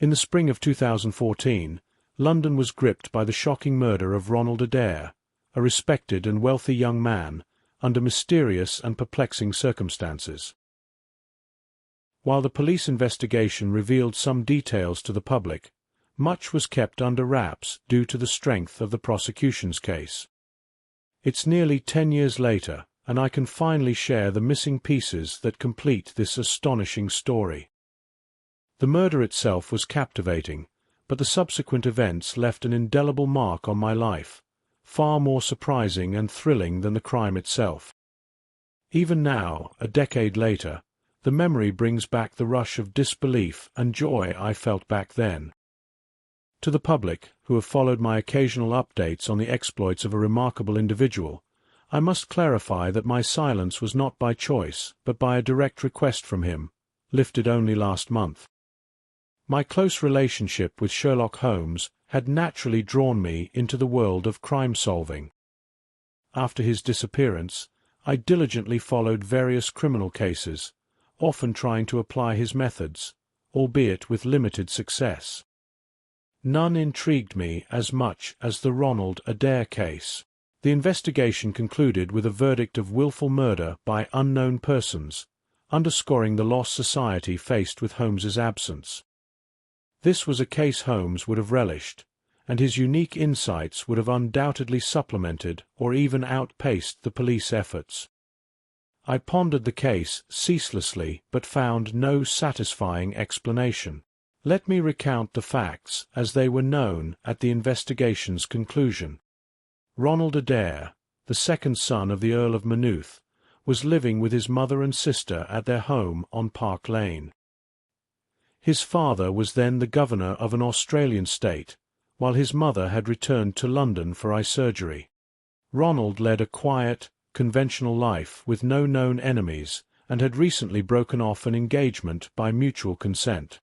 In the spring of 2014, London was gripped by the shocking murder of Ronald Adair, a respected and wealthy young man, under mysterious and perplexing circumstances. While the police investigation revealed some details to the public, much was kept under wraps due to the strength of the prosecution's case. It's nearly 10 years later, and I can finally share the missing pieces that complete this astonishing story. The murder itself was captivating, but the subsequent events left an indelible mark on my life, far more surprising and thrilling than the crime itself. Even now, a decade later, the memory brings back the rush of disbelief and joy I felt back then. To the public, who have followed my occasional updates on the exploits of a remarkable individual, I must clarify that my silence was not by choice, but by a direct request from him, lifted only last month. My close relationship with Sherlock Holmes had naturally drawn me into the world of crime-solving. After his disappearance, I diligently followed various criminal cases, often trying to apply his methods, albeit with limited success. None intrigued me as much as the Ronald Adair case. The investigation concluded with a verdict of willful murder by unknown persons, underscoring the loss society faced with Holmes's absence. This was a case Holmes would have relished, and his unique insights would have undoubtedly supplemented or even outpaced the police efforts. I pondered the case ceaselessly but found no satisfying explanation. Let me recount the facts as they were known at the investigation's conclusion. Ronald Adair, the second son of the Earl of Maynooth, was living with his mother and sister at their home on Park Lane. His father was then the governor of an Australian state, while his mother had returned to London for eye surgery. Ronald led a quiet, conventional life with no known enemies, and had recently broken off an engagement by mutual consent.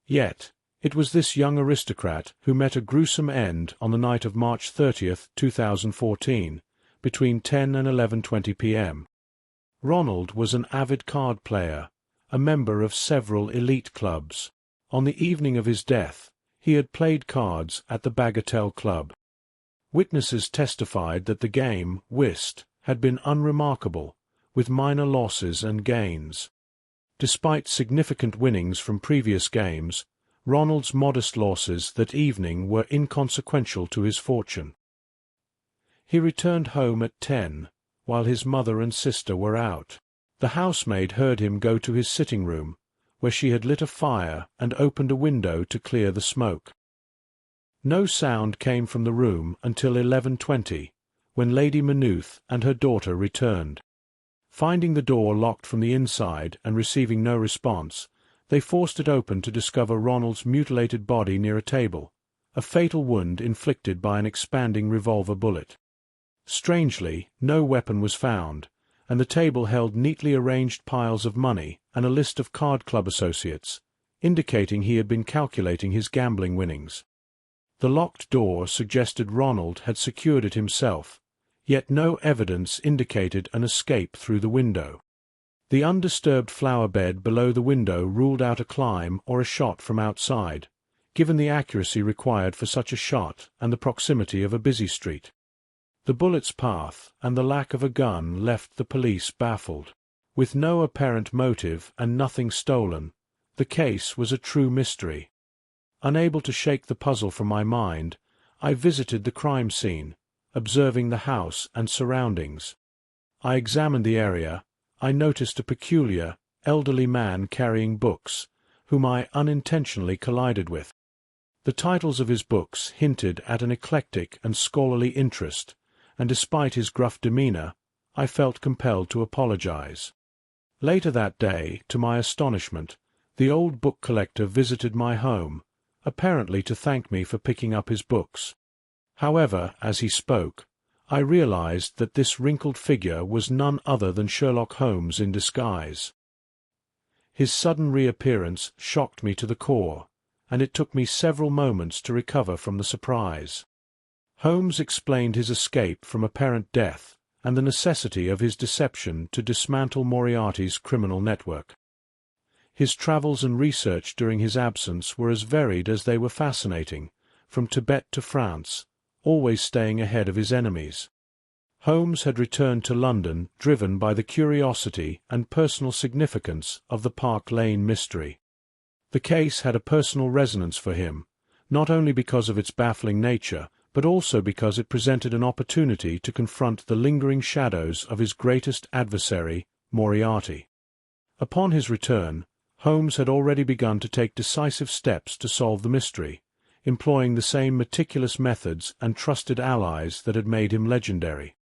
Yet, it was this young aristocrat who met a gruesome end on the night of March 30th, 2014, between 10 and 11:20 p.m. Ronald was an avid card player, a member of several elite clubs. On the evening of his death, he had played cards at the Bagatelle Club. Witnesses testified that the game, whist, had been unremarkable, with minor losses and gains. Despite significant winnings from previous games, Ronald's modest losses that evening were inconsequential to his fortune. He returned home at 10, while his mother and sister were out. The housemaid heard him go to his sitting room, where she had lit a fire and opened a window to clear the smoke. No sound came from the room until 11:20, when Lady Maynooth and her daughter returned. Finding the door locked from the inside and receiving no response, they forced it open to discover Ronald's mutilated body near a table, a fatal wound inflicted by an expanding revolver bullet. Strangely, no weapon was found, and the table held neatly arranged piles of money and a list of card club associates, indicating he had been calculating his gambling winnings. The locked door suggested Ronald had secured it himself, yet no evidence indicated an escape through the window. The undisturbed flower bed below the window ruled out a climb or a shot from outside, given the accuracy required for such a shot and the proximity of a busy street. The bullet's path and the lack of a gun left the police baffled. With no apparent motive and nothing stolen, the case was a true mystery. Unable to shake the puzzle from my mind, I visited the crime scene, observing the house and surroundings. I examined the area. I noticed a peculiar, elderly man carrying books, whom I unintentionally collided with. The titles of his books hinted at an eclectic and scholarly interest, and despite his gruff demeanor, I felt compelled to apologize. Later that day, to my astonishment, the old book collector visited my home, apparently to thank me for picking up his books. However, as he spoke, I realized that this wrinkled figure was none other than Sherlock Holmes in disguise. His sudden reappearance shocked me to the core, and it took me several moments to recover from the surprise. Holmes explained his escape from apparent death and the necessity of his deception to dismantle Moriarty's criminal network. His travels and research during his absence were as varied as they were fascinating, from Tibet to France, always staying ahead of his enemies. Holmes had returned to London driven by the curiosity and personal significance of the Park Lane mystery. The case had a personal resonance for him, not only because of its baffling nature, but also because it presented an opportunity to confront the lingering shadows of his greatest adversary, Moriarty. Upon his return, Holmes had already begun to take decisive steps to solve the mystery, employing the same meticulous methods and trusted allies that had made him legendary.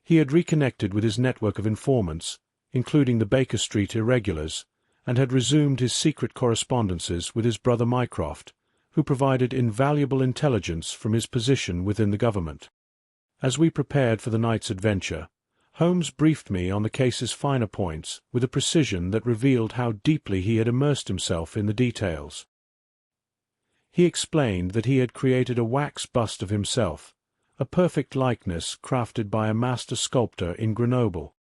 He had reconnected with his network of informants, including the Baker Street irregulars, and had resumed his secret correspondences with his brother Mycroft, who provided invaluable intelligence from his position within the government. As we prepared for the night's adventure, Holmes briefed me on the case's finer points with a precision that revealed how deeply he had immersed himself in the details. He explained that he had created a wax bust of himself, a perfect likeness crafted by a master sculptor in Grenoble.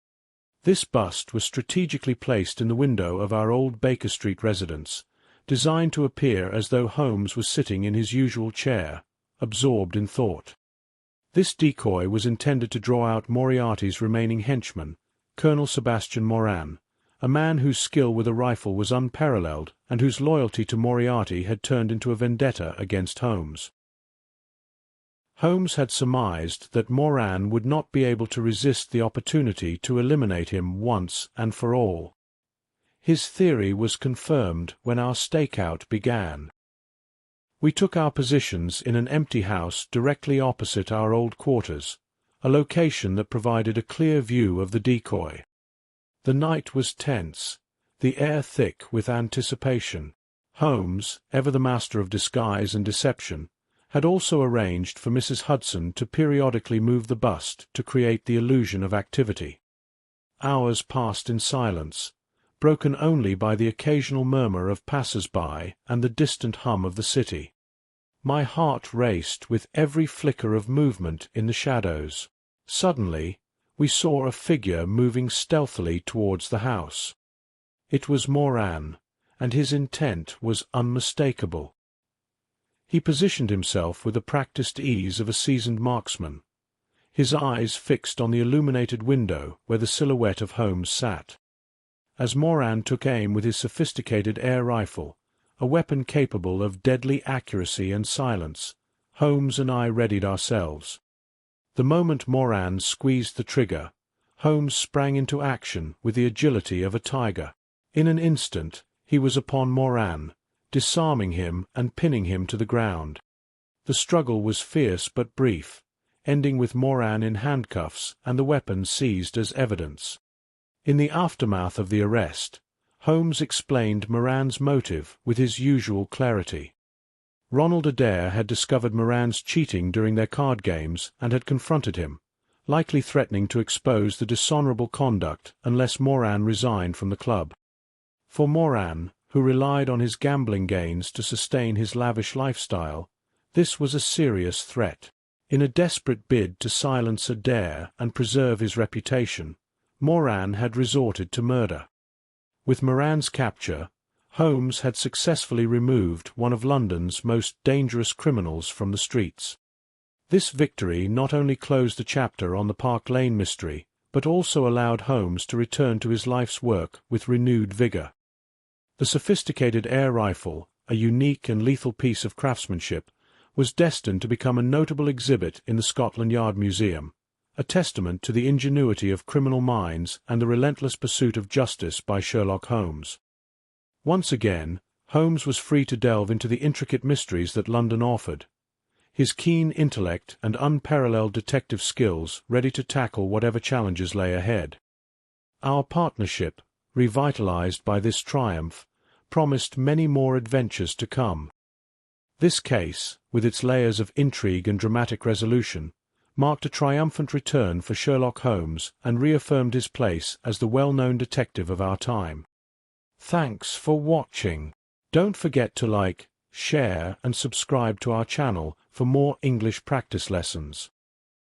This bust was strategically placed in the window of our old Baker Street residence, designed to appear as though Holmes was sitting in his usual chair, absorbed in thought. This decoy was intended to draw out Moriarty's remaining henchman, Colonel Sebastian Moran, a man whose skill with a rifle was unparalleled and whose loyalty to Moriarty had turned into a vendetta against Holmes. Holmes had surmised that Moran would not be able to resist the opportunity to eliminate him once and for all. His theory was confirmed when our stakeout began. We took our positions in an empty house directly opposite our old quarters, a location that provided a clear view of the decoy. The night was tense, the air thick with anticipation. Holmes, ever the master of disguise and deception, had also arranged for Mrs. Hudson to periodically move the bust to create the illusion of activity. Hours passed in silence, broken only by the occasional murmur of passers-by and the distant hum of the city. My heart raced with every flicker of movement in the shadows. Suddenly, we saw a figure moving stealthily towards the house. It was Moran, and his intent was unmistakable. He positioned himself with the practiced ease of a seasoned marksman, his eyes fixed on the illuminated window where the silhouette of Holmes sat. As Moran took aim with his sophisticated air rifle, a weapon capable of deadly accuracy and silence, Holmes and I readied ourselves. The moment Moran squeezed the trigger, Holmes sprang into action with the agility of a tiger. In an instant, he was upon Moran, disarming him and pinning him to the ground. The struggle was fierce but brief, ending with Moran in handcuffs and the weapon seized as evidence. In the aftermath of the arrest, Holmes explained Moran's motive with his usual clarity. Ronald Adair had discovered Moran's cheating during their card games and had confronted him, likely threatening to expose the dishonorable conduct unless Moran resigned from the club. For Moran, who relied on his gambling gains to sustain his lavish lifestyle, this was a serious threat. In a desperate bid to silence Adair and preserve his reputation, Moran had resorted to murder. With Moran's capture, Holmes had successfully removed one of London's most dangerous criminals from the streets. This victory not only closed the chapter on the Park Lane mystery, but also allowed Holmes to return to his life's work with renewed vigor. The sophisticated air rifle, a unique and lethal piece of craftsmanship, was destined to become a notable exhibit in the Scotland Yard Museum, a testament to the ingenuity of criminal minds and the relentless pursuit of justice by Sherlock Holmes. Once again, Holmes was free to delve into the intricate mysteries that London offered, his keen intellect and unparalleled detective skills ready to tackle whatever challenges lay ahead. Our partnership, revitalized by this triumph, promised many more adventures to come. This case, with its layers of intrigue and dramatic resolution, marked a triumphant return for Sherlock Holmes and reaffirmed his place as the well-known detective of our time. Thanks for watching. Don't forget to like, share and subscribe to our channel for more English practice lessons.